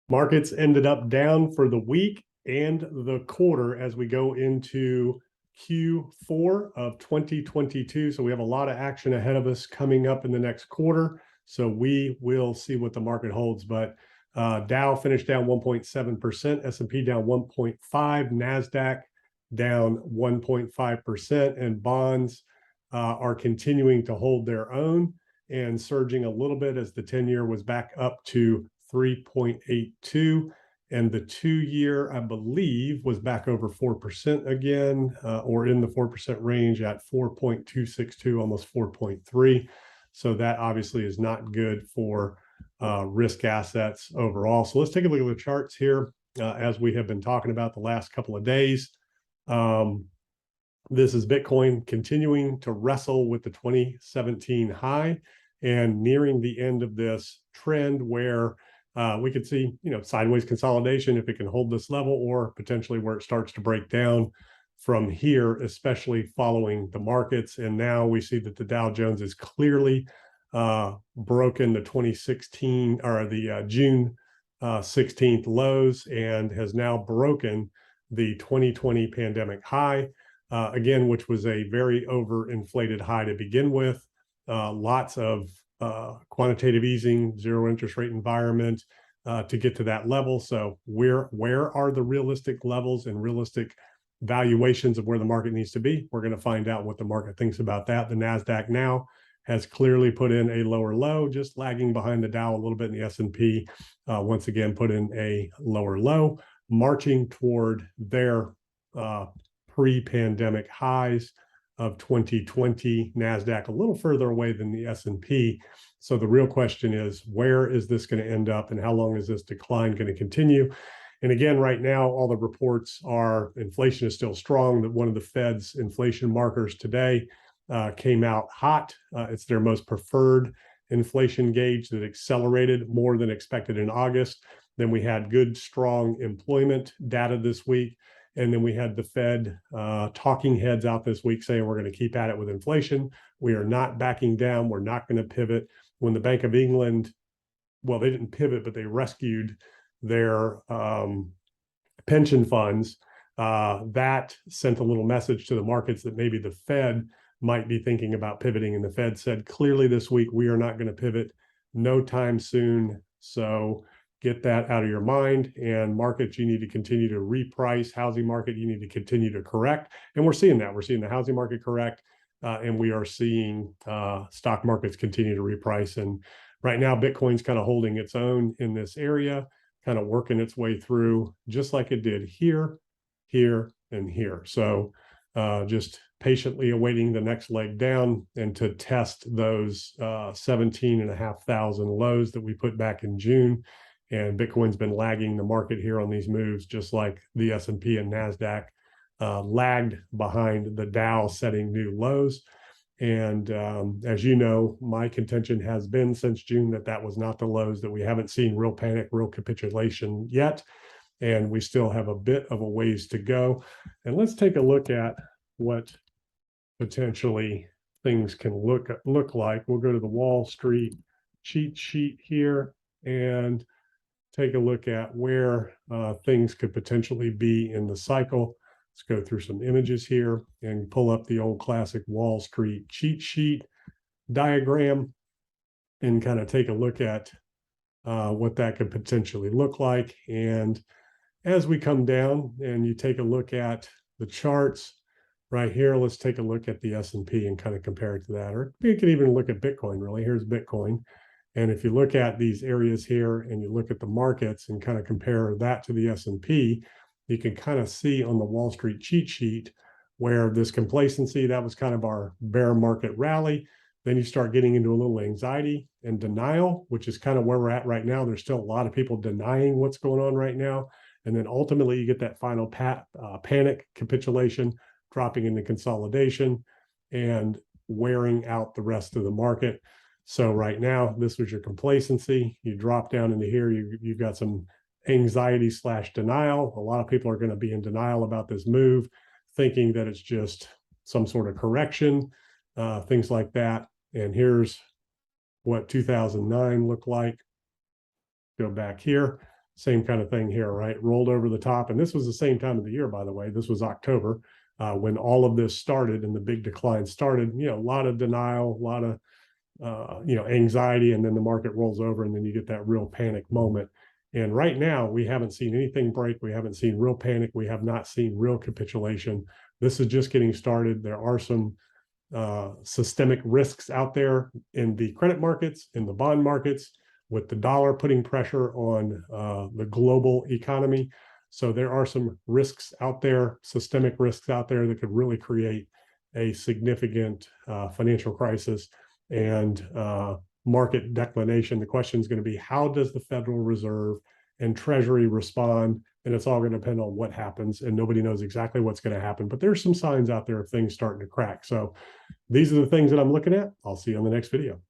Markets ended up down for the week and the quarter as we go into Q4 of 2022. So we have a lot of action ahead of us coming up in the next quarter. So we will see what the market holds. But Dow finished down 1.7%, S&P down 1.5%, NASDAQ down 1.5%, and bonds are continuing to hold their own and surging a little bit as the 10-year was back up to 3.82, and the 2-year, I believe, was back over 4% again, or in the 4% range at 4.262, almost 4.3. So that obviously is not good for risk assets overall. So let's take a look at the charts here as we have been talking about the last couple of days. This is Bitcoin continuing to wrestle with the 2017 high and nearing the end of this trend where we could see, sideways consolidation if it can hold this level, or potentially where it starts to break down from here, especially following the markets. And now we see that the Dow Jones is clearly broken the 2016 or the June 16th lows and has now broken the 2020 pandemic high, again, which was a very overinflated high to begin with. Lots of quantitative easing, zero interest rate environment to get to that level. So where are the realistic levels and realistic valuations of where the market needs to be? We're going to find out what the market thinks about that. The NASDAQ now has clearly put in a lower low, just lagging behind the Dow a little bit, and the S&P once again put in a lower low, marching toward their pre-pandemic highs of 2020. NASDAQ a little further away than the S&P. So the real question is, where is this going to end up, and how long is this decline going to continue? And again, right now, all the reports are inflation is still strong. That one of the Fed's inflation markers today came out hot. It's their most preferred inflation gauge that accelerated more than expected in August. Then we had good, strong employment data this week. And then we had the Fed talking heads out this week saying we're going to keep at it with inflation. We are not backing down. We're not going to pivot. When the Bank of England, well, they didn't pivot, but they rescued their pension funds. That sent a little message to the markets that maybe the Fed might be thinking about pivoting. And the Fed said clearly this week, we are not going to pivot no time soon. So get that out of your mind. And markets, you need to continue to reprice. Housing market, you need to continue to correct. And we're seeing that. We're seeing the housing market correct. And we are seeing stock markets continue to reprice. And right now, Bitcoin's kind of holding its own in this area, kind of working its way through just like it did here, here, and here. So just patiently awaiting the next leg down and to test those 17,500 lows that we put back in June. And Bitcoin's been lagging the market here on these moves, just like the S&P and NASDAQ lagged behind the Dow setting new lows. And as you know, my contention has been since June that was not the lows, that we haven't seen real panic, real capitulation yet. And we still have a bit of a ways to go. And let's take a look at what potentially things can look like. We'll go to the Wall Street cheat sheet here and take a look at where things could potentially be in the cycle. Let's go through some images here and pull up the old classic Wall Street cheat sheet diagram and kind of take a look at what that could potentially look like. And as we come down and you take a look at the charts right here, let's take a look at the S&P and kind of compare it to that. Or you can even look at Bitcoin, really. Here's Bitcoin. And if you look at these areas here and you look at the markets and kind of compare that to the S&P, you can kind of see on the Wall Street cheat sheet where this complacency, that was kind of our bear market rally. Then you start getting into a little anxiety and denial, which is kind of where we're at right now. There's still a lot of people denying what's going on right now. And then ultimately you get that final panic capitulation, dropping into consolidation and wearing out the rest of the market. So right now, this was your complacency. You drop down into here, you've got some anxiety / denial. A lot of people are going to be in denial about this move, thinking that it's just some sort of correction, things like that. And here's what 2009 looked like. Go back here. same kind of thing here, right? Rolled over the top. And this was the same time of the year, by the way. This was October when all of this started and the big decline started. You know, a lot of denial, a lot of anxiety, and then the market rolls over, and then you get that real panic moment. And right now, we haven't seen anything break. We haven't seen real panic. We have not seen real capitulation. This is just getting started. There are some systemic risks out there in the credit markets, in the bond markets, with the dollar putting pressure on the global economy. So there are some risks out there, systemic risks out there that could really create a significant financial crisis and market declination. The question is going to be, how does the Federal Reserve and Treasury respond? And it's all going to depend on what happens, and nobody knows exactly what's going to happen, but there's some signs out there of things starting to crack. So these are the things that I'm looking at. I'll see you on the next video.